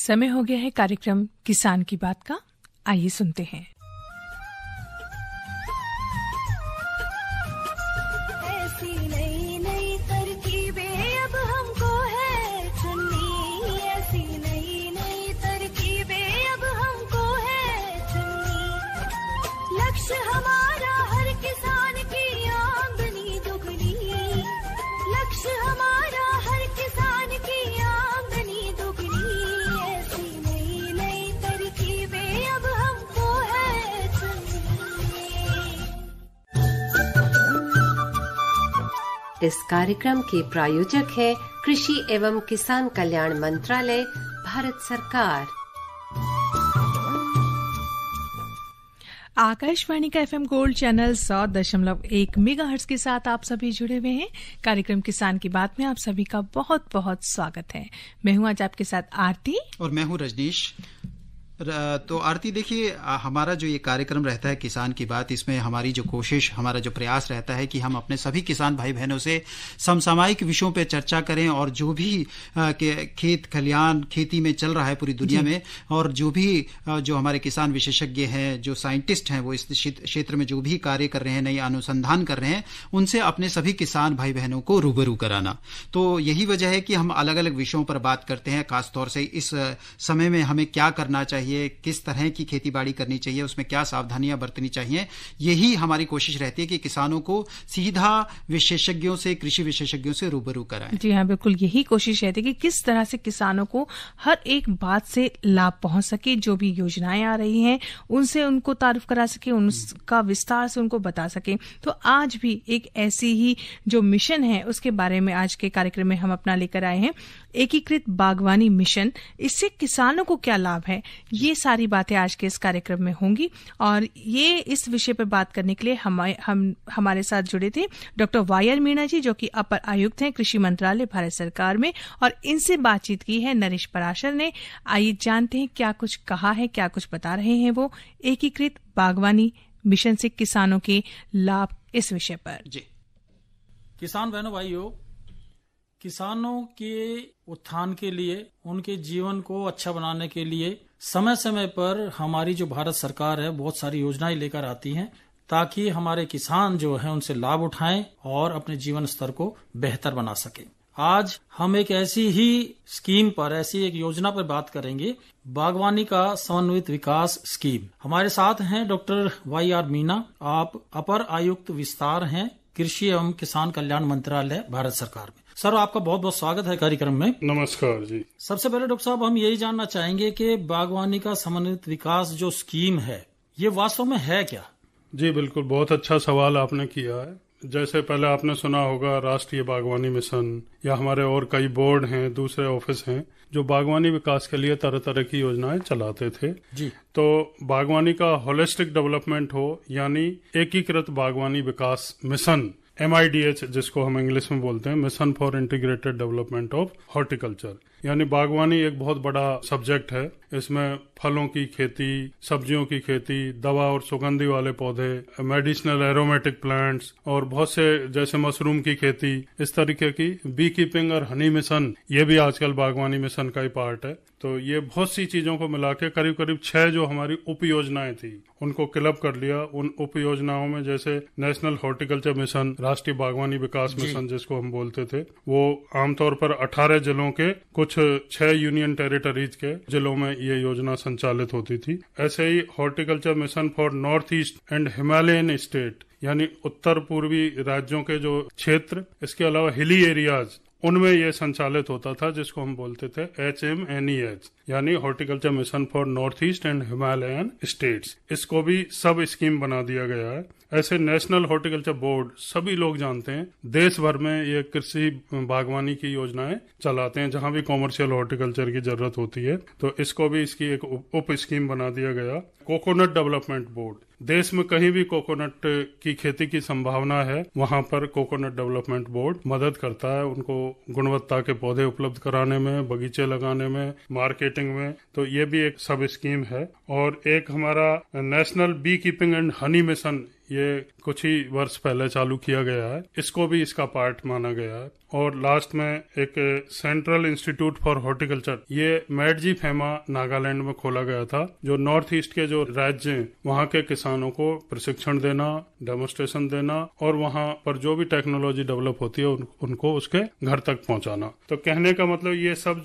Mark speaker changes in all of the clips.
Speaker 1: समय हो गया है कार्यक्रम किसान की बात का। आइए सुनते हैं।
Speaker 2: ऐसी नई नई तरकीबें अब हमको है चुननी, ऐसी नई नई तरकीबें अब हमको है चुननी। लक्ष्य हमारा हर किसान की आमदनी दुगनी, लक्ष्य हमारा हर किसान की आमदनी दुगनी। ऐसी नई नई तरकीबें अब हमको है चुननी।
Speaker 3: इस कार्यक्रम के प्रायोजक है कृषि एवं किसान कल्याण मंत्रालय, भारत सरकार।
Speaker 1: आकाशवाणी का FM गोल्ड चैनल 100.1 मेगाहर्ट्ज के साथ आप सभी जुड़े हुए हैं। कार्यक्रम किसान की बात में आप सभी का बहुत बहुत स्वागत है। मैं हूं आज आपके साथ आरती
Speaker 4: और मैं हूं रजनीश। तो आरती, देखिए, हमारा जो ये कार्यक्रम रहता है किसान की बात, इसमें हमारी जो कोशिश, हमारा जो प्रयास रहता है कि हम अपने सभी किसान भाई बहनों से समसामयिक विषयों पे चर्चा करें और जो भी खेत खलियान खेती में चल रहा है पूरी दुनिया में, और जो भी जो हमारे किसान विशेषज्ञ हैं, जो साइंटिस्ट हैं, वो इस क्षेत्र में जो भी कार्य कर रहे हैं, नई अनुसंधान कर रहे हैं, उनसे अपने सभी किसान भाई बहनों को रूबरू कराना। तो यही वजह है कि हम अलग अलग विषयों पर बात करते हैं। खासतौर से इस समय में हमें क्या करना चाहिए, किस तरह की खेती बाड़ी करनी चाहिए, उसमें क्या सावधानियां बरतनी चाहिए, यही हमारी कोशिश रहती है कि किसानों को सीधा विशेषज्ञों से, कृषि विशेषज्ञों से रूबरू कराएं।
Speaker 1: जी हाँ, बिल्कुल यही कोशिश रहती है कि किस तरह से किसानों को हर एक बात से लाभ पहुंच सके, जो भी योजनाएं आ रही हैं उनसे उनको तारुफ करा सके, उनका विस्तार से उनको बता सके। तो आज भी एक ऐसी ही जो मिशन है उसके बारे में आज के कार्यक्रम में हम अपना लेकर आए हैं, एकीकृत बागवानी मिशन। इससे किसानों को क्या लाभ है, ये सारी बातें आज के इस कार्यक्रम में होंगी। और ये इस विषय पर बात करने के लिए हमारे साथ जुड़े थे डॉक्टर वाई.आर. मीणा जी, जो कि अपर आयुक्त हैं कृषि मंत्रालय भारत सरकार में, और इनसे बातचीत की है नरेश पराशर ने। आइए जानते हैं क्या कुछ कहा है, क्या कुछ बता रहे हैं वो एकीकृत बागवानी मिशन से किसानों के लाभ इस विषय पर।
Speaker 4: जी,
Speaker 5: किसान बहनों भाइयों, किसानों के उत्थान के लिए, उनके जीवन को अच्छा बनाने के लिए समय समय पर हमारी जो भारत सरकार है बहुत सारी योजनाएं लेकर आती हैं, ताकि हमारे किसान जो है उनसे लाभ उठाएं और अपने जीवन स्तर को बेहतर बना सके। आज हम एक ऐसी ही स्कीम पर, ऐसी एक योजना पर बात करेंगे, बागवानी का समन्वित विकास स्कीम। हमारे साथ हैं डॉक्टर वाई.आर. मीणा, आप अपर आयुक्त विस्तार हैं कृषि एवं किसान कल्याण मंत्रालय भारत सरकार में। सर, आपका बहुत बहुत स्वागत है कार्यक्रम में।
Speaker 6: नमस्कार जी। सबसे
Speaker 5: पहले डॉक्टर साहब, हम यही जानना चाहेंगे कि बागवानी का समन्वित विकास जो स्कीम है, ये वास्तव में है क्या?
Speaker 6: जी बिल्कुल, बहुत अच्छा सवाल आपने किया है। जैसे पहले आपने सुना होगा राष्ट्रीय बागवानी मिशन, या हमारे और कई बोर्ड हैं, दूसरे ऑफिस हैं जो बागवानी विकास के लिए तरह तरह की योजनाएं चलाते थे जी। तो बागवानी का होलिस्टिक डेवलपमेंट हो, यानी एकीकृत बागवानी विकास मिशन, MIDH जिसको हम इंग्लिश में बोलते हैं, mission for integrated development of horticulture, यानी बागवानी एक बहुत बड़ा सब्जेक्ट है। इसमें फलों की खेती, सब्जियों की खेती, दवा और सुगंधी वाले पौधे, मेडिसिनल एरोमेटिक प्लांट्स और बहुत से जैसे मशरूम की खेती, इस तरीके की बी कीपिंग और हनी मिशन, ये भी आजकल बागवानी मिशन का ही पार्ट है। तो ये बहुत सी चीजों को मिला के करीब करीब 6 जो हमारी उप योजनाएं थी उनको क्लब कर लिया। उन उप योजनाओं में जैसे नेशनल हॉर्टिकल्चर मिशन, राष्ट्रीय बागवानी विकास मिशन जिसको हम बोलते थे, वो आमतौर पर 18 जिलों के कुछ 6 यूनियन टेरिटरीज के जिलों में ये योजना संचालित होती थी। ऐसे ही horticulture mission for north east and Himalayan state, यानी उत्तर पूर्वी राज्यों के जो क्षेत्र, इसके अलावा हिली एरियाज, उनमें यह संचालित होता था, जिसको हम बोलते थे HMNEH, यानी horticulture mission for north east and Himalayan states. इसको भी सब स्कीम बना दिया गया है। ऐसे नेशनल हॉर्टिकल्चर बोर्ड सभी लोग जानते हैं, देश भर में ये कृषि बागवानी की योजनाएं चलाते हैं जहां भी कॉमर्शियल हॉर्टिकल्चर की जरूरत होती है। तो इसको भी इसकी एक उप स्कीम बना दिया गया। कोकोनट डेवलपमेंट बोर्ड, देश में कहीं भी कोकोनट की खेती की संभावना है, वहां पर कोकोनट डेवलपमेंट बोर्ड मदद करता है उनको गुणवत्ता के पौधे उपलब्ध कराने में, बगीचे लगाने में, मार्केटिंग में। तो ये भी एक सब स्कीम है। और एक हमारा national bee keeping and honey mission, ये कुछ ही वर्ष पहले चालू किया गया है, इसको भी इसका पार्ट माना गया है। और लास्ट में एक सेंट्रल इंस्टीट्यूट फॉर हॉर्टिकल्चर, ये मैडजी फेमा नागालैंड में खोला गया था, जो नॉर्थ ईस्ट के जो राज्य हैं वहाँ के किसानों को प्रशिक्षण देना, डेमोन्स्ट्रेशन देना और वहाँ पर जो भी टेक्नोलॉजी डेवलप होती है उनको उसके घर तक पहुँचाना। तो कहने का मतलब ये सब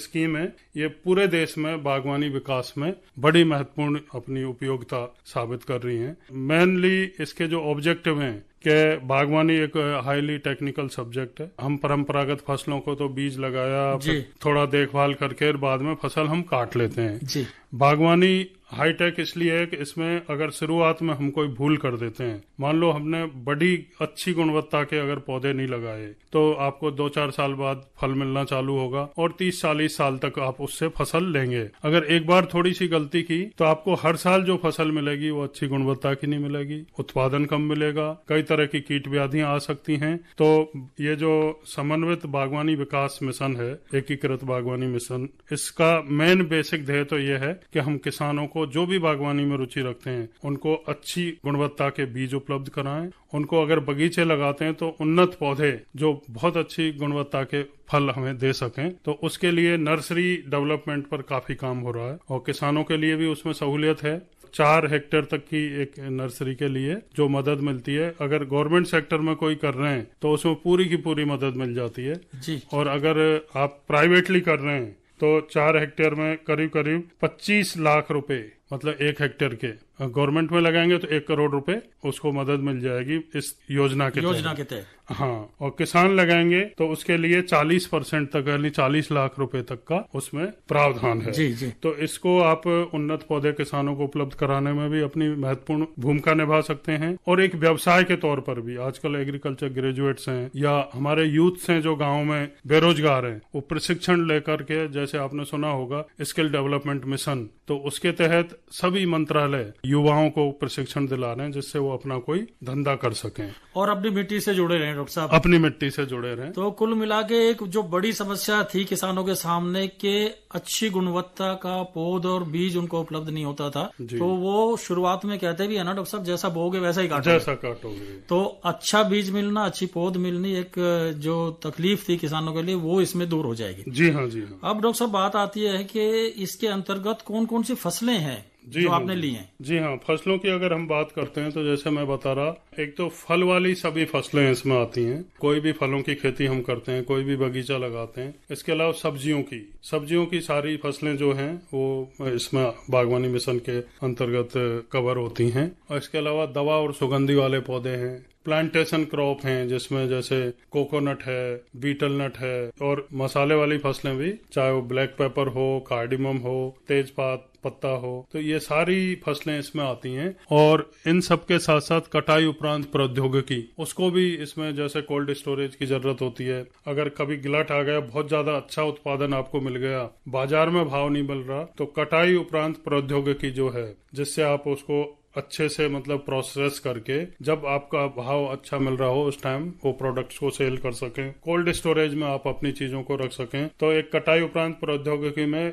Speaker 6: स्कीम है, ये पूरे देश में बागवानी विकास में बड़ी महत्वपूर्ण अपनी उपयोगिता साबित कर रही हैं। मेनली इसके जो ऑब्जेक्टिव हैं कि बागवानी एक हाईली टेक्निकल सब्जेक्ट है। हम परंपरागत फसलों को तो बीज लगाया, थोड़ा देखभाल करके बाद में फसल हम काट लेते हैं जी। बागवानी हाईटेक इसलिए है कि इसमें अगर शुरुआत में हम कोई भूल कर देते हैं, मान लो हमने बड़ी अच्छी गुणवत्ता के अगर पौधे नहीं लगाए, तो आपको 2-4 साल बाद फल मिलना चालू होगा और 30-40 साल तक आप उससे फसल लेंगे। अगर एक बार थोड़ी सी गलती की तो आपको हर साल जो फसल मिलेगी वो अच्छी गुणवत्ता की नहीं मिलेगी, उत्पादन कम मिलेगा, कई तरह की कीट व्याधियां आ सकती हैं। तो ये जो समन्वित बागवानी विकास मिशन है, एकीकृत बागवानी मिशन, इसका मेन बेसिक ध्येय तो ये है कि हम किसानों को जो भी बागवानी में रुचि रखते हैं उनको अच्छी गुणवत्ता के बीज उपलब्ध कराएं। उनको अगर बगीचे लगाते हैं तो उन्नत पौधे जो बहुत अच्छी गुणवत्ता के फल हमें दे सकें, तो उसके लिए नर्सरी डेवलपमेंट पर काफी काम हो रहा है और किसानों के लिए भी उसमें सहूलियत है। 4 हेक्टेयर तक की एक नर्सरी के लिए जो मदद मिलती है, अगर गवर्नमेंट सेक्टर में कोई कर रहे हैं तो उसमें पूरी की पूरी मदद मिल जाती है जी। और अगर आप प्राइवेटली कर रहे हैं तो 4 हेक्टेयर में करीब 25 लाख रुपए, मतलब 1 हेक्टेयर के गवर्नमेंट में लगाएंगे तो 1 करोड़ रुपए उसको मदद मिल जाएगी इस योजना के तहत। हाँ, और किसान लगाएंगे तो उसके लिए 40% तक, यानी 40 लाख रुपए तक का उसमें प्रावधान है जी। तो इसको आप उन्नत पौधे किसानों को उपलब्ध कराने में भी अपनी महत्वपूर्ण भूमिका निभा सकते हैं। और एक व्यवसाय के तौर पर भी आजकल एग्रीकल्चर ग्रेजुएट्स हैं या हमारे यूथ हैं जो गाँव में बेरोजगार हैं, वो प्रशिक्षण लेकर के, जैसे आपने सुना होगा स्किल डेवलपमेंट मिशन, तो उसके तहत सभी मंत्रालय युवाओं को प्रशिक्षण दिला रहे हैं जिससे वो अपना कोई धंधा कर सकें
Speaker 5: और अपनी मिट्टी से जुड़े रहें। डॉक्टर साहब,
Speaker 6: अपनी मिट्टी से जुड़े रहें।
Speaker 5: तो कुल मिला के एक जो बड़ी समस्या थी किसानों के सामने के अच्छी गुणवत्ता का पौध और बीज उनको उपलब्ध नहीं होता था, तो वो शुरुआत में कहते भी है ना डॉक्टर साहब, जैसा बोगे वैसा ही काटोगे। तो अच्छा बीज मिलना, अच्छी पौध मिलनी, एक जो तकलीफ थी किसानों के लिए, वो इसमें दूर हो जाएगी।
Speaker 6: जी हाँ, जी हाँ।
Speaker 5: अब डॉक्टर साहब बात आती है कि इसके अंतर्गत कौन कौन सी फसलें हैं जो आपने ली हैं?
Speaker 6: जी हाँ, फसलों की अगर हम बात करते हैं तो जैसे मैं बता रहा, एक तो फल वाली सभी फसलें इसमें आती हैं। कोई भी फलों की खेती हम करते हैं, कोई भी बगीचा लगाते हैं। इसके अलावा सब्जियों की सारी फसलें जो हैं वो इसमें बागवानी मिशन के अंतर्गत कवर होती हैं। और इसके अलावा दवा और सुगंधी वाले पौधे हैं, प्लांटेशन क्रॉप हैं जिसमें जैसे कोकोनट है, बीटल नट है, और मसाले वाली फसलें भी, चाहे वो ब्लैक पेपर हो, कार्डिमम हो, तेजपात पत्ता हो, तो ये सारी फसलें इसमें आती हैं। और इन सब के साथ साथ कटाई उपरांत प्रौद्योगिकी, उसको भी इसमें जैसे कोल्ड स्टोरेज की जरूरत होती है। अगर कभी गिलट आ गया, बहुत ज्यादा अच्छा उत्पादन आपको मिल गया, बाजार में भाव नहीं मिल रहा, तो कटाई उपरांत प्रौद्योगिकी जो है, जिससे आप उसको अच्छे से मतलब प्रोसेस करके जब आपका भाव अच्छा मिल रहा हो उस टाइम वो प्रोडक्ट्स को सेल कर सकें, कोल्ड स्टोरेज में आप अपनी चीजों को रख सकें। तो एक कटाई उपरांत प्रौद्योगिकी में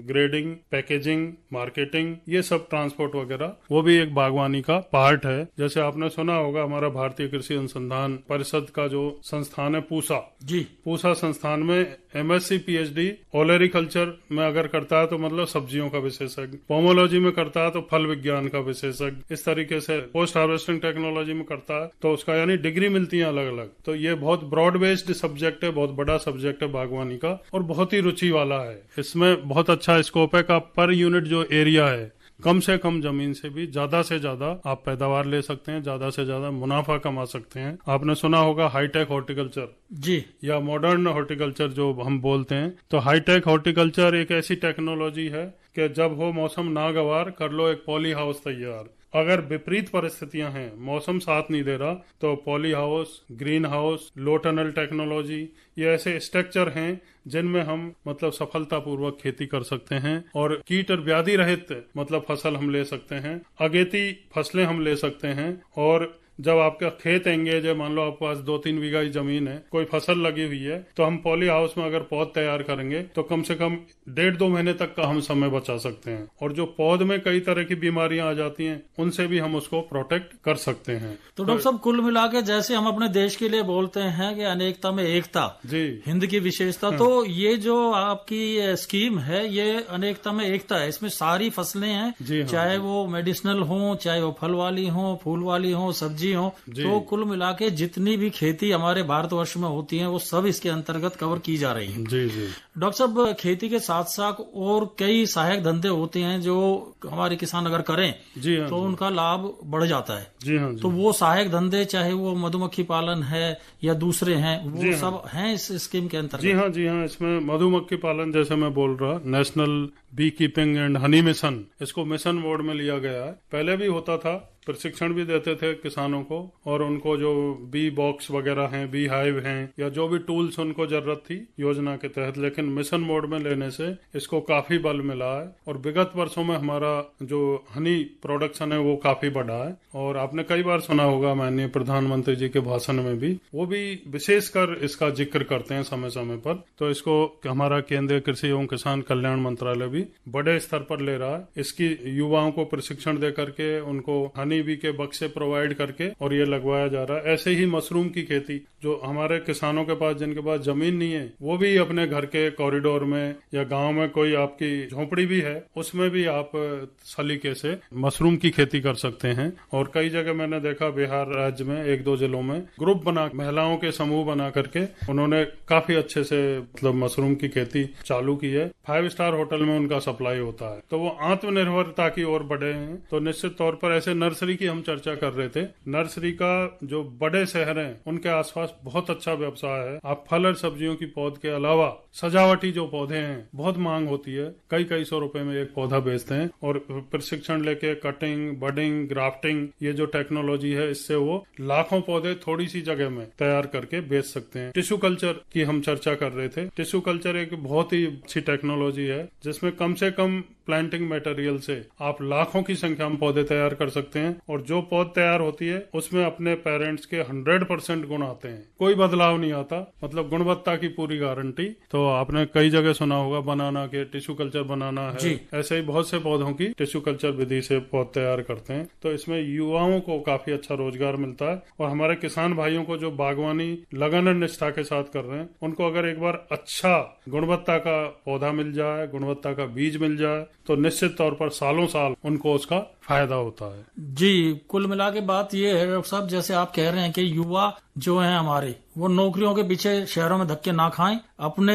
Speaker 6: ग्रेडिंग, पैकेजिंग, मार्केटिंग, ये सब ट्रांसपोर्ट वगैरह, वो भी एक बागवानी का पार्ट है। जैसे आपने सुना होगा हमारा भारतीय कृषि अनुसंधान परिषद का जो संस्थान है पूसा संस्थान में MSc PhD ओलेरिकल्चर में अगर करता है तो मतलब सब्जियों का विशेषज्ञ, पोमोलॉजी में करता है तो फल विज्ञान का विशेषज्ञ, इस तरीके से पोस्ट हार्वेस्टिंग टेक्नोलॉजी में करता है तो उसका यानी डिग्री मिलती है अलग अलग। तो ये बहुत ब्रॉड बेस्ड सब्जेक्ट है, बहुत बड़ा सब्जेक्ट है बागवानी का, और बहुत ही रुचि वाला है। इसमें बहुत अच्छा स्कोप है का पर यूनिट जो एरिया है, कम से कम जमीन से भी ज्यादा से ज्यादा आप पैदावार ले सकते हैं, ज्यादा से ज्यादा मुनाफा कमा सकते हैं। आपने सुना होगा हाईटेक हॉर्टिकल्चर जी, या मॉडर्न हॉर्टिकल्चर जो हम बोलते हैं। तो हाईटेक हॉर्टिकल्चर एक ऐसी टेक्नोलॉजी है कि जब हो मौसम नागवार, कर लो एक पॉली हाउस तैयार। अगर विपरीत परिस्थितियां हैं, मौसम साथ नहीं दे रहा, तो poly house, green house, low tunnel technology, ये ऐसे स्ट्रक्चर हैं जिनमें हम मतलब सफलतापूर्वक खेती कर सकते हैं और कीट और व्याधि रहित मतलब फसल हम ले सकते हैं, अगेती फसलें हम ले सकते हैं। और जब आपका खेत एंगेज है, मान लो आपके पास 2-3 बीघा की जमीन है, कोई फसल लगी हुई है, तो हम पॉली हाउस में अगर पौध तैयार करेंगे तो कम से कम 1.5-2 महीने तक का हम समय बचा सकते हैं। और जो पौध में कई तरह की बीमारियां आ जाती हैं, उनसे भी हम उसको प्रोटेक्ट कर सकते हैं।
Speaker 5: तो डॉक्टर साहब, कुल मिला के जैसे हम अपने देश के लिए बोलते हैं कि अनेकता में एकता,
Speaker 6: जी,
Speaker 5: हिंद की विशेषता, तो ये जो आपकी स्कीम है ये अनेकता में एकता है। इसमें सारी फसलें हैं,
Speaker 6: जी हाँ,
Speaker 5: चाहे वो मेडिसिनल हो, चाहे वो फल वाली हो, फूल वाली हो, सब्जी हो, तो कुल मिला के जितनी भी खेती हमारे भारतवर्ष में होती है वो सब इसके अंतर्गत कवर की जा रही है।
Speaker 6: जी जी।
Speaker 5: डॉक्टर साहब, खेती के साथ साथ और कई सहायक धंधे होते हैं जो हमारे किसान अगर करें,
Speaker 6: जी हाँ,
Speaker 5: तो उनका लाभ बढ़ जाता है।
Speaker 6: जी हाँ, जी।
Speaker 5: तो वो सहायक धंधे, चाहे वो मधुमक्खी पालन है या दूसरे हैं, वो
Speaker 6: हाँ,
Speaker 5: सब हैं इस स्कीम के अंतर्गत।
Speaker 6: जी हाँ, जी हाँ। इसमें मधुमक्खी पालन, जैसे मैं बोल रहा, national bee keeping and honey mission, इसको मिशन मोड में लिया गया है। पहले भी होता था, प्रशिक्षण भी देते थे किसानों को, और उनको जो बी बॉक्स वगैरह हैं, बी हाइव हैं, या जो भी टूल्स उनको जरूरत थी योजना के तहत, लेकिन मिशन मोड में लेने से इसको काफी बल मिला है। और विगत वर्षों में हमारा जो हनी प्रोडक्शन है वो काफी बढ़ा है। और आपने कई बार सुना होगा माननीय प्रधानमंत्री जी के भाषण में भी, वो भी विशेषकर इसका जिक्र करते हैं समय समय पर। तो इसको हमारा केंद्रीय कृषि एवं किसान कल्याण मंत्रालय भी बड़े स्तर पर ले रहा है। इसकी युवाओं को प्रशिक्षण दे करके उनको हनी बी के बक्से प्रोवाइड करके और ये लगवाया जा रहा है। ऐसे ही मशरूम की खेती, जो हमारे किसानों के पास, जिनके पास जमीन नहीं है, वो भी अपने घर के कॉरिडोर में या गांव में कोई आपकी झोपड़ी भी है, उसमें भी आप सलीके से मशरूम की खेती कर सकते हैं। और कई जगह मैंने देखा, बिहार राज्य में 1-2 जिलों में ग्रुप बना, महिलाओं के समूह बना करके उन्होंने काफी अच्छे से मतलब मशरूम की खेती चालू की है। 5 स्टार होटल में उनका सप्लाई होता है। तो वो आत्मनिर्भरता की ओर बढ़े हैं। तो निश्चित तौर पर ऐसे नर्सरी की हम चर्चा कर रहे थे, नर्सरी का जो बड़े शहर हैं उनके आसपास बहुत अच्छा व्यवसाय है। आप फल और सब्जियों की पौध के अलावा सजावटी जो पौधे हैं, बहुत मांग होती है, कई सौ रुपए में एक पौधा बेचते हैं। और प्रशिक्षण लेके कटिंग, बडिंग, ग्राफ्टिंग, ये जो टेक्नोलॉजी है, इससे वो लाखों पौधे थोड़ी सी जगह में तैयार करके बेच सकते हैं। टिश्यू कल्चर की हम चर्चा कर रहे थे। टिश्यू कल्चर एक बहुत ही अच्छी टेक्नोलॉजी है, जिसमें कम से कम प्लांटिंग मटेरियल से आप लाखों की संख्या में पौधे तैयार कर सकते हैं। और जो पौध तैयार होती है उसमें अपने पेरेंट्स के 100% गुण आते हैं, कोई बदलाव नहीं आता, मतलब गुणवत्ता की पूरी गारंटी। तो आपने कई जगह सुना होगा बनाना के टिश्यू कल्चर बनाना है, ऐसे ही बहुत से पौधों की टिश्यू कल्चर विधि से पौध तैयार करते हैं। तो इसमें युवाओं को काफी अच्छा रोजगार मिलता है। और हमारे किसान भाइयों को जो बागवानी लगन और निष्ठा के साथ कर रहे हैं, उनको अगर एक बार अच्छा गुणवत्ता का पौधा मिल जाए, गुणवत्ता का बीज मिल जाए, तो निश्चित तौर पर सालों साल उनको उसका फायदा होता है।
Speaker 5: जी, कुल मिला के बात ये है डॉक्टर साहब, जैसे आप कह रहे हैं कि युवा जो हैं हमारे, वो नौकरियों के पीछे शहरों में धक्के ना खाएं, अपने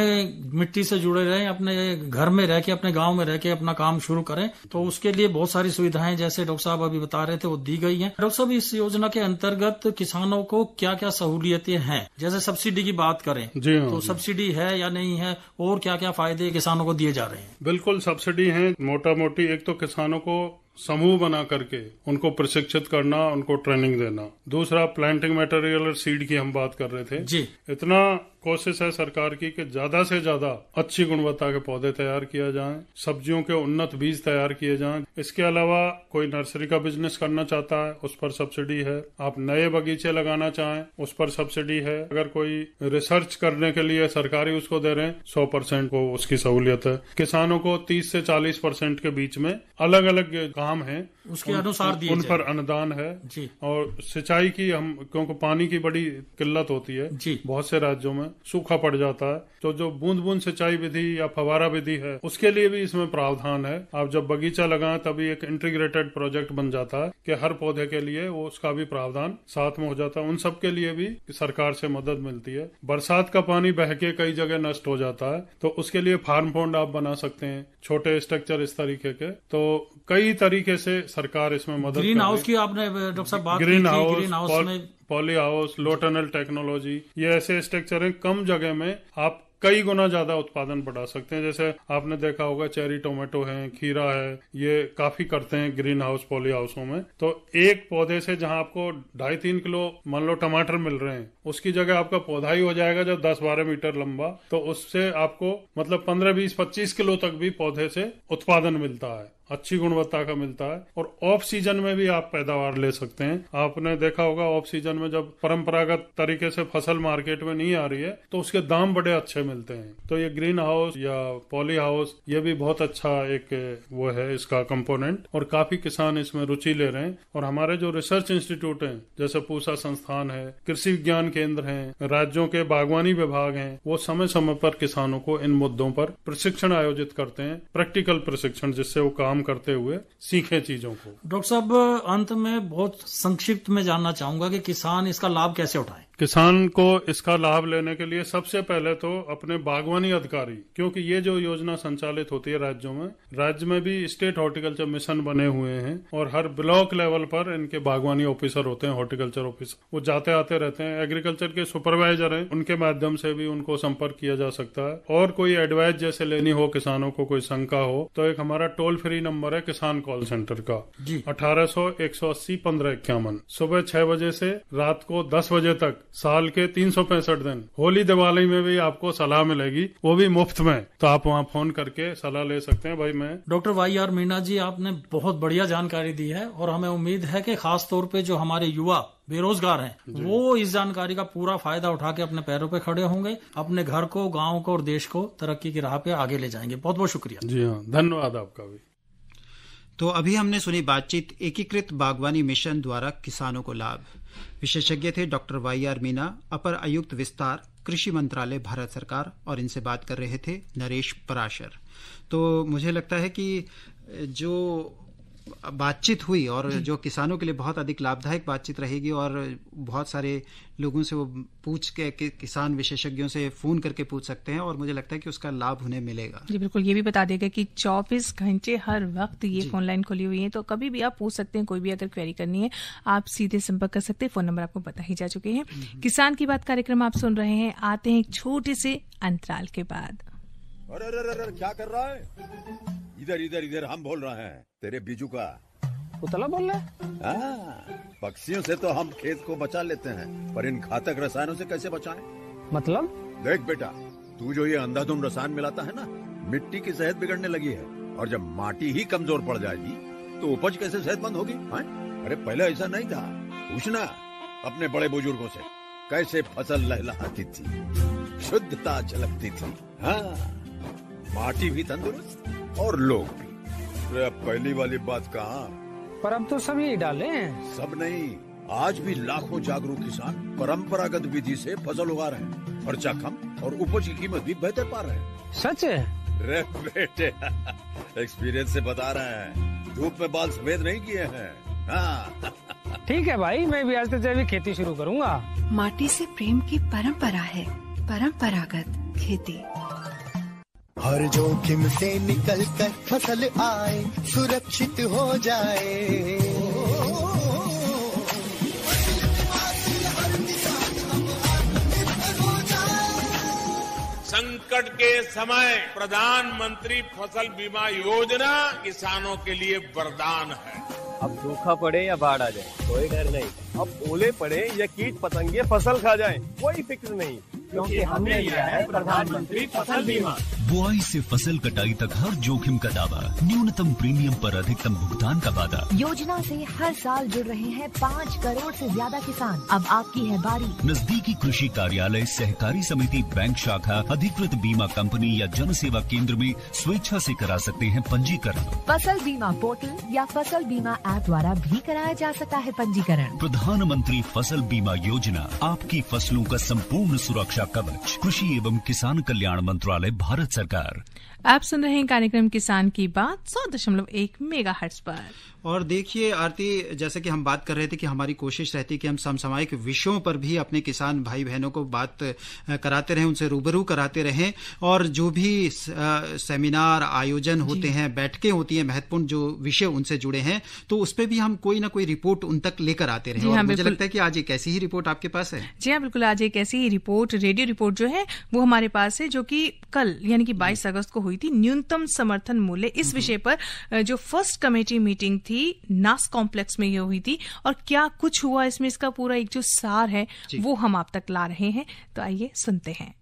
Speaker 5: मिट्टी से जुड़े रहें, अपने घर में रह के, अपने गांव में रह के अपना काम शुरू करें। तो उसके लिए बहुत सारी सुविधाएं, जैसे डॉक्टर साहब अभी बता रहे थे, वो दी गई हैं। डॉक्टर साहब, इस योजना के अंतर्गत किसानों को क्या क्या सहूलियतें हैं? जैसे सब्सिडी की बात करें,
Speaker 6: जी हाँ,
Speaker 5: तो सब्सिडी है या नहीं है, और क्या क्या फायदे किसानों को दिए जा रहे हैं?
Speaker 6: बिल्कुल सब्सिडी है, मोटा मोटी। एक तो किसानों को समूह बना करके उनको प्रशिक्षित करना, उनको ट्रेनिंग देना। दूसरा, प्लांटिंग मटेरियल और सीड की हम बात कर रहे थे
Speaker 5: जी।
Speaker 6: इतना कोशिश है सरकार की कि ज्यादा से ज्यादा अच्छी गुणवत्ता के पौधे तैयार किया जाएं, सब्जियों के उन्नत बीज तैयार किए जाएं। इसके अलावा कोई नर्सरी का बिजनेस करना चाहता है, उस पर सब्सिडी है। आप नए बगीचे लगाना चाहें, उस पर सब्सिडी है। अगर कोई रिसर्च करने के लिए सरकारी उसको दे रहे हैं, 100% को उसकी सहूलियत है। किसानों को 30 से 40% के बीच में अलग अलग काम है,
Speaker 5: उसके अनुसार दिए
Speaker 6: उन पर अनुदान है
Speaker 5: जी।
Speaker 6: और सिंचाई की हम, क्योंकि पानी की बड़ी किल्लत होती है
Speaker 5: जी,
Speaker 6: बहुत से राज्यों में सूखा पड़ जाता है, तो जो बूंद बूंद सिंचाई विधि या फवारा विधि है, उसके लिए भी इसमें प्रावधान है। आप जब बगीचा लगाएं तभी एक इंटीग्रेटेड प्रोजेक्ट बन जाता है कि हर पौधे के लिए वो उसका भी प्रावधान साथ में हो जाता है। उन सब के लिए भी सरकार से मदद मिलती है। बरसात का पानी बह के कई जगह नष्ट हो जाता है, तो उसके लिए फार्म पॉन्ड आप बना सकते हैं, छोटे स्ट्रक्चर इस तरीके के। तो कई तरीके से सरकार इसमें मदद।
Speaker 5: ग्रीन हाउस की आपने डॉक्टर साहब बात की,
Speaker 6: ग्रीन
Speaker 5: हाउस में
Speaker 6: poly house, low tunnel technology, ये ऐसे स्ट्रक्चर हैं, कम जगह में आप कई गुना ज्यादा उत्पादन बढ़ा सकते हैं। जैसे आपने देखा होगा चेरी टोमेटो है, खीरा है, ये काफी करते हैं ग्रीन हाउस, पॉली हाउसों में। तो एक पौधे से जहां आपको 2.5-3 किलो मान लो टमाटर मिल रहे हैं, उसकी जगह आपका पौधा ही हो जाएगा जब 10-12 मीटर लंबा, तो उससे आपको मतलब 15-20-25 किलो तक भी पौधे से उत्पादन मिलता है। अच्छी गुणवत्ता का मिलता है और ऑफ सीजन में भी आप पैदावार ले सकते हैं। आपने देखा होगा ऑफ सीजन में जब परंपरागत तरीके से फसल मार्केट में नहीं आ रही है तो उसके दाम बड़े अच्छे मिलते हैं। तो ये ग्रीन हाउस या पॉली हाउस ये भी बहुत अच्छा एक वो है इसका कंपोनेंट, और काफी किसान इसमें रुचि ले रहे हैं। और हमारे जो रिसर्च इंस्टीट्यूट हैं जैसे पूसा संस्थान है, कृषि विज्ञान केंद्र हैं, राज्यों के बागवानी विभाग हैं, वो समय समय पर किसानों को इन मुद्दों पर प्रशिक्षण आयोजित करते हैं, प्रैक्टिकल प्रशिक्षण, जिससे वो काम करते हुए सीखे चीजों को।
Speaker 5: डॉक्टर साहब, अंत में बहुत संक्षिप्त में जानना चाहूंगा कि किसान इसका लाभ कैसे उठाए।
Speaker 6: किसान को इसका लाभ लेने के लिए सबसे पहले तो अपने बागवानी अधिकारी, क्योंकि ये जो योजना संचालित होती है राज्यों में, राज्य में भी स्टेट हॉर्टिकल्चर मिशन बने हुए हैं और हर ब्लॉक लेवल पर इनके बागवानी ऑफिसर होते हैं, हॉर्टिकल्चर ऑफिसर, वो जाते आते रहते हैं। एग्रीकल्चर के सुपरवाइजर हैं, उनके माध्यम से भी उनको संपर्क किया जा सकता है। और कोई एडवाइस जैसे लेनी हो किसानों को, कोई शंका हो, तो एक हमारा टोल फ्री नंबर है किसान कॉल सेंटर का 1800-180-1551, सुबह 6 बजे से रात को 10 बजे तक, साल के 365 दिन। होली दिवाली में भी आपको सलाह मिलेगी, वो भी मुफ्त में, तो आप वहाँ फोन करके सलाह ले सकते हैं। भाई मैं
Speaker 5: डॉक्टर वाई.आर. मीणा जी, आपने बहुत बढ़िया जानकारी दी है और हमें उम्मीद है कि खास तौर पे जो हमारे युवा बेरोजगार हैं वो इस जानकारी का पूरा फायदा उठा के अपने पैरों पे खड़े होंगे, अपने घर को, गांव को और देश को तरक्की की राह पे आगे ले जाएंगे। बहुत बहुत शुक्रिया।
Speaker 6: जी हाँ, धन्यवाद आपका भी।
Speaker 4: तो अभी हमने सुनी बातचीत एकीकृत बागवानी मिशन द्वारा किसानों को लाभ। विशेषज्ञ थे डॉक्टर वाई.आर. मीणा, अपर आयुक्त विस्तार, कृषि मंत्रालय, भारत सरकार, और इनसे बात कर रहे थे नरेश पराशर। तो मुझे लगता है कि जो बातचीत हुई और जो किसानों के लिए बहुत अधिक लाभदायक बातचीत रहेगी, और बहुत सारे लोगों से वो पूछ के किसान विशेषज्ञों से फोन करके पूछ सकते हैं, और मुझे लगता है कि उसका लाभ उन्हें मिलेगा।
Speaker 1: जी बिल्कुल, ये भी बता देगा कि 24 घंटे हर वक्त ये फोन लाइन खुली हुई है, तो कभी भी आप पूछ सकते हैं। कोई भी अगर क्वेरी करनी है आप सीधे संपर्क कर सकते हैं। फोन नंबर आपको पता ही जा चुके हैं। किसान की बात कार्यक्रम आप सुन रहे हैं। आते हैं एक छोटे से अंतराल के बाद।
Speaker 7: अरे क्या कर रहा है? इधर इधर इधर, हम बोल रहे हैं तेरे बीजू का।
Speaker 8: पुतला बोल रहा है?
Speaker 7: पक्षियों से तो हम खेत को बचा लेते हैं, पर इन घातक रसायनों से कैसे बचाएं?
Speaker 8: मतलब?
Speaker 7: देख बेटा, तू जो ये अंधाधुंध रसायन मिलाता है ना, मिट्टी की सेहत बिगड़ने लगी है। और जब माटी ही कमजोर पड़ जाएगी तो उपज कैसे सेहतमंद होगी? अरे पहले ऐसा नहीं था। पूछना अपने बड़े बुजुर्गों से, कैसे फसल लहलहाती थी, शुद्धता झलकती थी। हाँ, माटी भी तंदुरुस्त और लोग भी। पहली वाली बात कहाँ?
Speaker 8: पर अब तो सब यही डाले हैं।
Speaker 7: सब नहीं, आज भी लाखों जागरूक किसान परंपरागत विधि से फसल उगा रहे हैं। खर्चा कम और उपज की कीमत भी बेहतर पा रहे हैं।
Speaker 8: सच है?
Speaker 7: रे बेटे, एक्सपीरियंस से बता रहे हैं, धूप में बाल सफेद नहीं किए हैं। हाँ।
Speaker 8: ठीक है भाई, मैं भी आज से जैविक खेती शुरू करूंगा।
Speaker 9: माटी से प्रेम की परंपरा है परंपरागत खेती।
Speaker 10: हर जोखिम से निकल कर फसल आए, सुरक्षित हो जाए।
Speaker 11: संकट के समय प्रधानमंत्री फसल बीमा योजना किसानों के लिए वरदान है।
Speaker 12: अब सूखा पड़े या बाढ़ आ जाए कोई डर नहीं, अब ओले पड़े या कीट पतंगे फसल खा जाए कोई फिक्र नहीं, क्योंकि हमने लिया है प्रधानमंत्री फसल बीमा।
Speaker 13: बुआई से फसल कटाई तक हर जोखिम का दावा, न्यूनतम प्रीमियम पर अधिकतम भुगतान का वादा।
Speaker 14: योजना से हर साल जुड़ रहे हैं 5 करोड़ से ज्यादा किसान। अब आपकी है बारी।
Speaker 13: नजदीकी कृषि कार्यालय, सहकारी समिति, बैंक शाखा, अधिकृत बीमा कंपनी या जन सेवा केंद्र में स्वेच्छा से करा सकते हैं पंजीकरण।
Speaker 14: फसल बीमा पोर्टल या फसल बीमा ऐप द्वारा भी कराया जा सकता है पंजीकरण।
Speaker 13: प्रधानमंत्री फसल बीमा योजना, आपकी फसलों का संपूर्ण सुरक्षा कवच। कृषि एवं किसान कल्याण मंत्रालय, भारत सरकार।
Speaker 1: आप सुन रहे हैं कार्यक्रम किसान की बात 100.1 मेगाहर्ट्ज पर।
Speaker 4: और देखिए आरती, जैसे कि हम बात कर रहे थे कि हमारी कोशिश रहती है कि हम समसामयिक विषयों पर भी अपने किसान भाई बहनों को बात कराते रहें, उनसे रूबरू कराते रहें, और जो भी सेमिनार आयोजन होते हैं, बैठकें होती हैं, महत्वपूर्ण जो विषय उनसे जुड़े हैं, तो उस पर भी हम कोई ना कोई रिपोर्ट उन तक लेकर आते रहें। और मुझे लगता है कि आज एक ऐसी ही रिपोर्ट आपके पास है।
Speaker 1: जी हाँ, बिल्कुल, आज एक ऐसी ही रिपोर्ट, रेडियो रिपोर्ट जो है वो हमारे पास है, जो कि कल यानी कि 22 अगस्त को हुई थी। न्यूनतम समर्थन मूल्य, इस विषय पर जो फर्स्ट कमेटी मीटिंग थी नास कॉम्प्लेक्स में ये हुई थी, और क्या कुछ हुआ इसमें, इसका पूरा एक जो सार है वो हम आप तक ला रहे हैं। तो आइए सुनते हैं।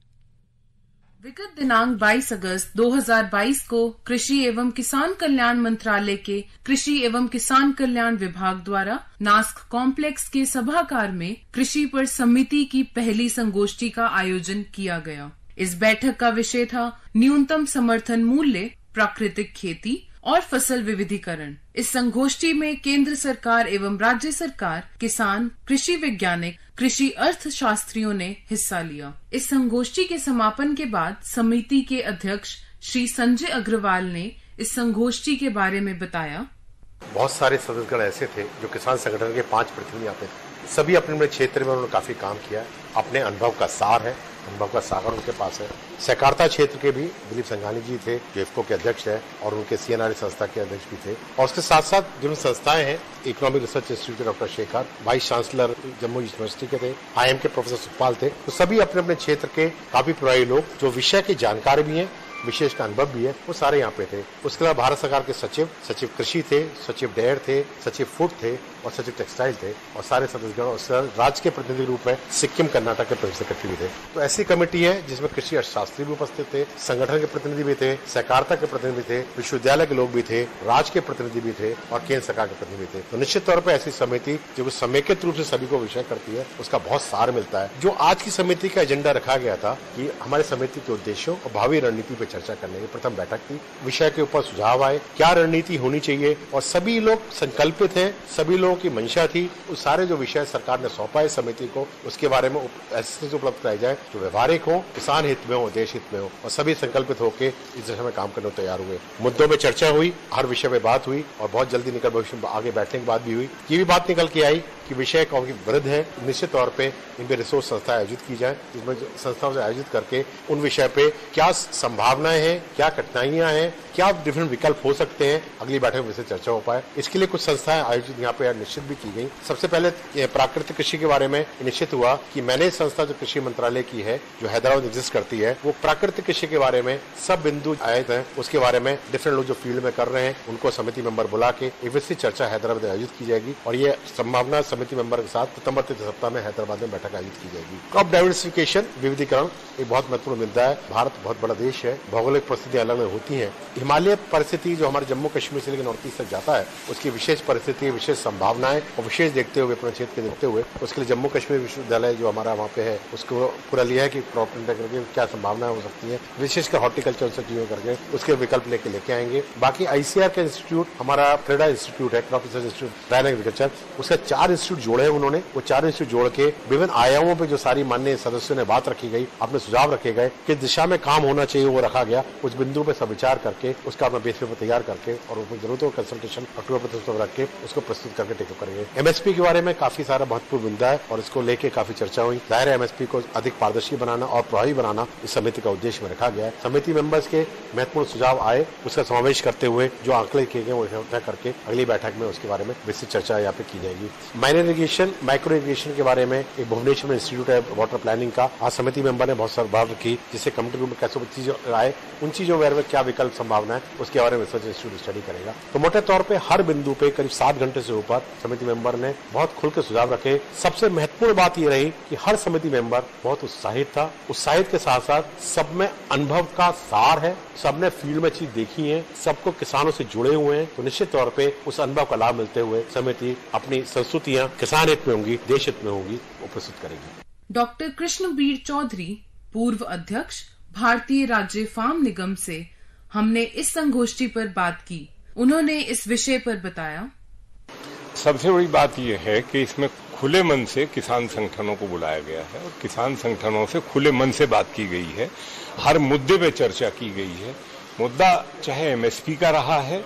Speaker 15: विगत दिनांक 22 अगस्त 2022 को कृषि एवं किसान कल्याण मंत्रालय के कृषि एवं किसान कल्याण विभाग द्वारा नास्क कॉम्प्लेक्स के सभागार में कृषि पर समिति की पहली संगोष्ठी का आयोजन किया गया। इस बैठक का विषय था न्यूनतम समर्थन मूल्य, प्राकृतिक खेती और फसल विविधीकरण। इस संगोष्ठी में केंद्र सरकार एवं राज्य सरकार, किसान, कृषि वैज्ञानिक, कृषि अर्थशास्त्रियों ने हिस्सा लिया। इस संगोष्ठी के समापन के बाद समिति के अध्यक्ष श्री संजय अग्रवाल ने इस संगोष्ठी के बारे में बताया।
Speaker 16: बहुत सारे सदस्यगण ऐसे थे जो किसान संगठन के 5 प्रतिनिधि आते थे। सभी अपने अपने क्षेत्र में उन्होंने काफी काम किया। अपने अनुभव का सार है, अनुभव का सागर उनके पास है। सहकारिता क्षेत्र के भी दिलीप संघानी जी थे, जो इफ्को के अध्यक्ष है और उनके सीएनआरए संस्था के अध्यक्ष भी थे। और उसके साथ साथ जिन संस्थाएं हैं, इकोनॉमिक रिसर्च इंस्टीट्यूट के doctor Shekhar, vice chancellor Jammu university के थे, IIM के प्रोफेसर सुखपाल थे। तो सभी अपने अपने क्षेत्र के काफी प्रभावी लोग जो विषय की जानकारी भी है, विशेष का अनुभव भी है, वो सारे यहाँ पे थे। उसके अलावा भारत सरकार के सचिव कृषि थे, सचिव डेयर थे, सचिव फूड थे और सचिव टेक्सटाइल थे और सारे सदस्यगण और राज्य के प्रतिनिधि रूप में सिक्किम, कर्नाटक के प्रोफेसर सेक्रेटरी भी थे। तो ऐसी कमेटी है जिसमें कृषि अर्थशास्त्री भी उपस्थित थे, संगठन के प्रतिनिधि भी थे, सहकारिता के प्रतिनिधि भी थे, विश्वविद्यालय के लोग भी थे, राज्य के प्रतिनिधि भी थे और केंद्र सरकार के प्रतिनिधि भी थे। तो निश्चित तौर पर ऐसी समिति जो समेकित रूप से सभी को विषय करती है, उसका बहुत सार मिलता है। जो आज की समिति का एजेंडा रखा गया था कि हमारी समिति के उद्देश्यों और भावी रणनीति पर चर्चा करने की प्रथम बैठक थी। विषय के ऊपर सुझाव आए, क्या रणनीति होनी चाहिए और सभी लोग संकल्पित हैं, सभी लोगों की मंशा थी। उस सारे जो विषय सरकार ने सौंपा है समिति को, उसके बारे में ऐसे उपलब्ध कराई जाए जो व्यवहारिक हो, किसान हित में हो, देश हित में हो और सभी संकल्पित होकर इस दिशा में काम करने को तैयार हुए। मुद्दों में चर्चा हुई, हर विषय में बात हुई और बहुत जल्दी निकल भविष्य में आगे बैठने की बात भी हुई। ये भी बात निकल के आई कि विषय कौन की वृद्ध है, निश्चित तौर पे इन पे रिसोर्स संस्था आयोजित की जाए, जिसमें संस्थाओं से आयोजित करके उन विषय पे क्या संभावनाएं हैं, क्या कठिनाइयां हैं, क्या डिफरेंट विकल्प हो सकते हैं, अगली बैठक में विषय चर्चा हो पाए। इसके लिए कुछ संस्थाएं आयोजित यहाँ पे निश्चित भी की गई। सबसे पहले प्राकृतिक कृषि के बारे में निश्चित हुआ कि मैंने संस्था जो कृषि मंत्रालय की है, जो हैदराबाद एग्जिस्ट करती है, वो प्राकृतिक कृषि के बारे में सब बिंदु आए थे, उसके बारे में डिफरेंट लोग जो फील्ड में कर रहे हैं उनको समिति मेंबर बुला के एक विस्तृत चर्चा हैदराबाद में आयोजित की जाएगी और ये संभावना समिति मेंबर के साथ सितंबर तृतीय सप्ताह में हैदराबाद में बैठक आयोजित की जाएगी। क्रॉप डाइवर्सिफिकेशन, विविधीकरण एक बहुत महत्वपूर्ण मुद्दा है। भारत बहुत बड़ा देश है, भौगोलिक परिस्थितियां अलग अलग होती हैं। हिमालय परिस्थिति जो हमारे जम्मू कश्मीर से लेकर नॉर्थ ईस्ट तक जाता है, उसकी विशेष परिस्थिति, विशेष संभावनाएं और विशेष देखते हुए, अपने क्षेत्र के देखते हुए, उसके लिए जम्मू कश्मीर विश्वविद्यालय जो हमारा वहाँ पे है, उसको पूरा लिया है कि क्रॉप करके क्या संभावनाएं हो सकती है, विशेषकर हॉर्टिकल्चर से चीजों करके उसके विकल्प लेके आएंगे। बाकी ICAR का इंस्टीट्यूट, हमारा क्रेडा इंस्टीट्यूट है, crop research institute Ryan agriculture, उसके 4 इंस्टीट्यूट जोड़े हैं उन्होंने। वो 4 इंस्टीट्यूट जोड़ के विभिन्न आयामों पे जो सारी माननीय सदस्यों ने बात रखी गई, अपने सुझाव रखे गए, किस दिशा में काम होना चाहिए वो रखा गया। उस बिंदु पे सब विचार करके उसका अपना बेस पेपर तैयार करके और उसमें जरूरत हो कंसल्टेशन अक्टूबर तक रख के उसको प्रस्तुत करके टेकअप करेंगे। MSP के बारे में काफी सारा महत्वपूर्ण मुद्दा है और इसको लेके काफी चर्चा हुई। जाहिर है MSP को अधिक पारदर्शी बनाना और प्रभावी बनाना इस समिति का उद्देश्य में रखा गया है। समिति मेंबर्स के महत्वपूर्ण सुझाव आए, उसका समावेश करते हुए जो आंकड़े किए गए वो इकट्ठा करके अगली बैठक में उसके बारे में विस्तृत चर्चा यहाँ पे की जाएगी। माइनर इरिगेशन, माइक्रो इरिगेशन के बारे में एक भुवनेश्वर में इंस्टीट्यूट है वाटर प्लानिंग का, आज समिति मेंबर ने बहुत सारी बात रखी, जिससे कमेटी रूम में कैसे चीजें आए, उन चीजों में क्या विकल्प संभावना है, उसके बारे में रिसर्च इंस्टीट्यूट स्टडी करेगा। तो मोटे तौर पे हर बिंदु पे करीब 7 घंटे से ऊपर समिति मेंबर ने बहुत खुल के सुझाव रखे। सबसे महत्वपूर्ण बात ये रही कि हर समिति मेंबर बहुत उत्साहित था। उत्साहित के साथ साथ सब में अनुभव का सार है, सबने फील्ड में चीज देखी है, सबको किसानों से जुड़े हुए हैं। तो निश्चित तौर पे उस अनुभव का लाभ मिलते हुए समिति अपनी संस्तुतियां किसान हित में होंगी, देश हित में होंगी, वो प्रस्तुत करेगी।
Speaker 15: डॉक्टर कृष्णबीर चौधरी, पूर्व अध्यक्ष भारतीय राज्य फार्म निगम से हमने इस संगोष्ठी पर बात की। उन्होंने इस विषय पर बताया,
Speaker 17: सबसे बड़ी बात यह है कि इसमें खुले मन से किसान संगठनों को बुलाया गया है और किसान संगठनों से खुले मन से बात की गई है। हर मुद्दे पे चर्चा की गई है। मुद्दा चाहे MSP का रहा है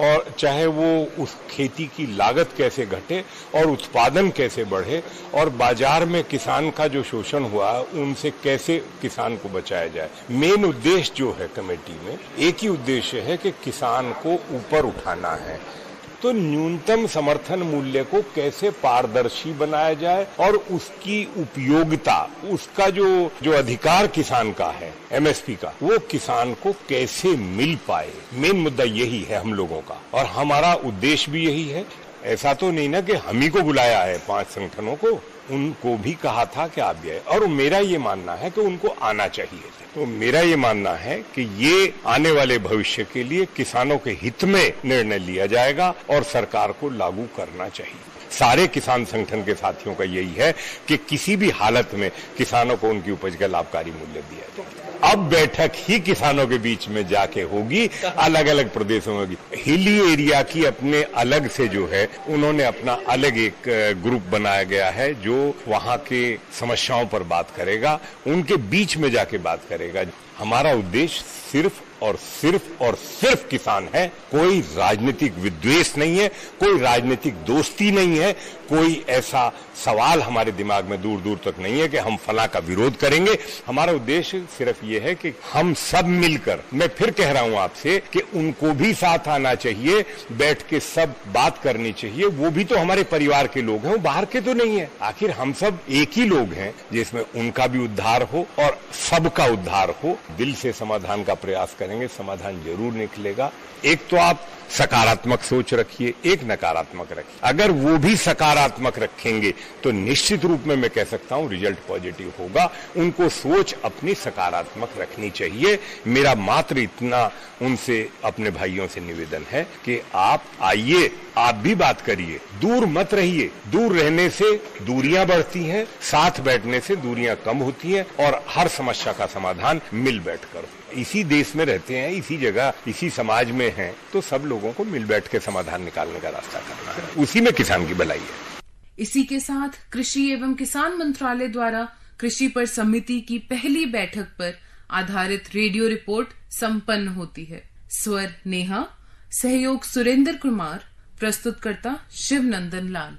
Speaker 17: और चाहे वो उस खेती की लागत कैसे घटे और उत्पादन कैसे बढ़े और बाजार में किसान का जो शोषण हुआ उनसे कैसे किसान को बचाया जाए। मेन उद्देश्य जो है कमेटी में एक ही उद्देश्य है कि किसान को ऊपर उठाना है। तो न्यूनतम समर्थन मूल्य को कैसे पारदर्शी बनाया जाए और उसकी उपयोगिता, उसका जो अधिकार किसान का है MSP का, वो किसान को कैसे मिल पाए। मेन मुद्दा यही है हम लोगों का और हमारा उद्देश्य भी यही है। ऐसा तो नहीं ना कि हम ही को बुलाया है 5 संगठनों को, उनको भी कहा था कि आप आए, और मेरा ये मानना है कि उनको आना चाहिए। तो मेरा ये मानना है कि ये आने वाले भविष्य के लिए किसानों के हित में निर्णय लिया जाएगा और सरकार को लागू करना चाहिए। सारे किसान संगठन के साथियों का यही है कि किसी भी हालत में किसानों को उनकी उपज का लाभकारी मूल्य दिया जाए। अब बैठक ही किसानों के बीच में जाके होगी, अलग अलग प्रदेशों में होगी। हिली एरिया की अपने अलग से जो है, उन्होंने अपना अलग एक ग्रुप बनाया गया है जो वहां के समस्याओं पर बात करेगा, उनके बीच में जाके बात करेगा। हमारा उद्देश्य सिर्फ और सिर्फ किसान है। कोई राजनीतिक विद्वेष नहीं है, कोई राजनीतिक दोस्ती नहीं है, कोई ऐसा सवाल हमारे दिमाग में दूर दूर तक नहीं है कि हम फला का विरोध करेंगे। हमारा उद्देश्य सिर्फ ये है कि हम सब मिलकर, मैं फिर कह रहा हूं आपसे कि उनको भी साथ आना चाहिए, बैठ के सब बात करनी चाहिए। वो भी तो हमारे परिवार के लोग हैं, वो बाहर के तो नहीं है। आखिर हम सब एक ही लोग हैं, जिसमें उनका भी उद्धार हो और सबका उद्धार हो। दिल से समाधान का प्रयास करेंगे, समाधान जरूर निकलेगा। एक तो आप सकारात्मक सोच रखिए, एक नकारात्मक रखिए। अगर वो भी सकारात्मक रखेंगे तो निश्चित रूप में मैं कह सकता हूं रिजल्ट पॉजिटिव होगा। उनको सोच अपनी सकारात्मक रखनी चाहिए। मेरा मात्र इतना उनसे, अपने भाइयों से निवेदन है कि आप आइए, आप भी बात करिए, दूर मत रहिए। दूर रहने से दूरियां बढ़ती हैं, साथ बैठने से दूरियां कम होती हैं और हर समस्या का समाधान मिल बैठकर। इसी देश में रहते हैं, इसी जगह, इसी समाज में हैं, तो सब लोगों को मिल बैठ के समाधान निकालने का रास्ता करना है। उसी में किसान की भलाई है।
Speaker 15: इसी के साथ कृषि एवं किसान मंत्रालय द्वारा कृषि पर समिति की पहली बैठक पर आधारित रेडियो रिपोर्ट संपन्न होती है। स्वर नेहा, सहयोग सुरेंद्र कुमार, प्रस्तुतकर्ता शिवनंदन लाल।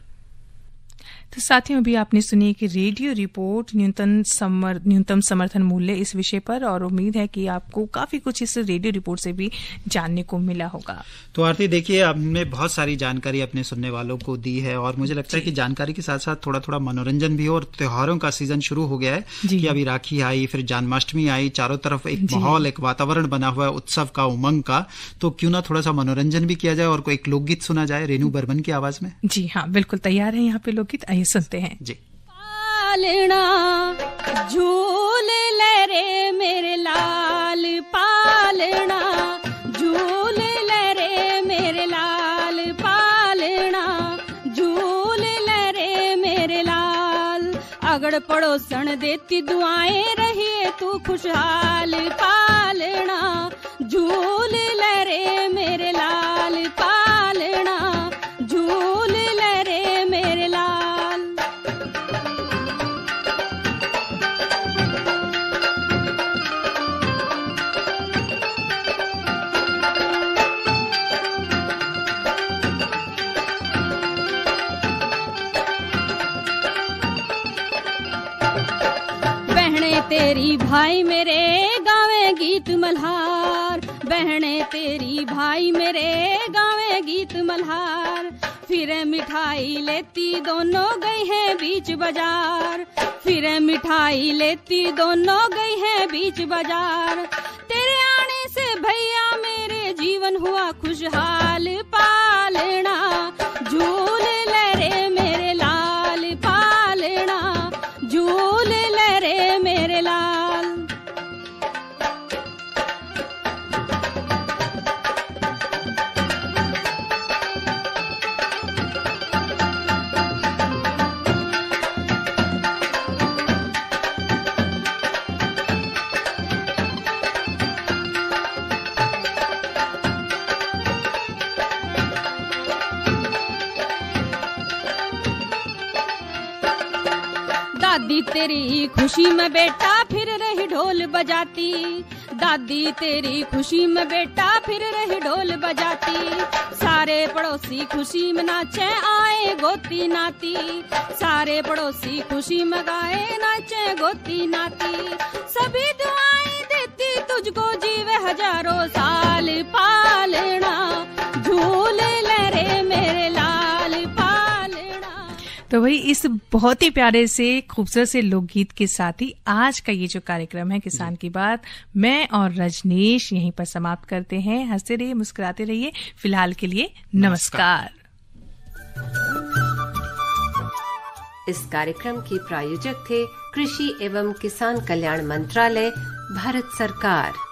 Speaker 1: तो साथियों, अभी आपने सुनी कि रेडियो रिपोर्ट न्यूनतम समर्थन मूल्य इस विषय पर, और उम्मीद है कि आपको काफी कुछ इस रेडियो रिपोर्ट से भी जानने को मिला होगा।
Speaker 4: तो आरती, देखिए, हमने बहुत सारी जानकारी अपने सुनने वालों को दी है और मुझे लगता है कि जानकारी के साथ साथ थोड़ा थोड़ा मनोरंजन भी हो। और त्योहारों का सीजन शुरू हो गया है कि अभी राखी आई, फिर जन्माष्टमी आई, चारों तरफ एक माहौल, एक वातावरण बना हुआ है उत्सव का, उमंग का। तो क्यों ना थोड़ा सा मनोरंजन भी किया जाए और कों एक लोकगीत सुना जाए रेनू बर्मन की आवाज में।
Speaker 1: जी हाँ, बिल्कुल तैयार है यहाँ पे लोकगीत, आइए सुनते हैं
Speaker 4: जी।
Speaker 18: पालना झूल ले रे मेरे लाल, पालना झूल ले रे मेरे लाल, पालना झूल ले रे मेरे लाल। अगड़ पड़ोसन देती दुआएं, रहिए तू खुशहाल, पालना झूल ले रे मेरे लाल, पालना झूल ले रे मेरे लाल। तेरी भाई मेरे गावे गीत मल्हार, बहने तेरी भाई मेरे गावे गीत मल्हार। फिर मिठाई लेती दोनों गई है बीच बाजार, फिर मिठाई लेती दोनों गई है बीच बाजार। तेरे आने से भैया मेरे जीवन हुआ खुशहाल, पालना झूल ले रे मेरे लाल, पालना झूल ले रे मेरे लाल। दादी तेरी खुशी में बेटा फिर रही ढोल बजाती, दादी तेरी खुशी में बेटा फिर रही ढोल बजाती। सारे पड़ोसी खुशी में नाचे आए गोती नाती, सारे पड़ोसी खुशी में गाए नाचे गोती नाती। सभी दुआएं देती तुझको जीवे हजारों साल, पालना झूल ले रे मेरे लाल, पालना।
Speaker 1: तो वही इस बहुत ही प्यारे से खूबसूरत से लोकगीत के साथ ही आज का ये जो कार्यक्रम है किसान की बात, मैं और रजनीश यहीं पर समाप्त करते हैं। हंसते रहिए, मुस्कुराते रहिए। फिलहाल के लिए नमस्कार।
Speaker 3: इस कार्यक्रम के प्रायोजक थे कृषि एवं किसान कल्याण मंत्रालय, भारत सरकार।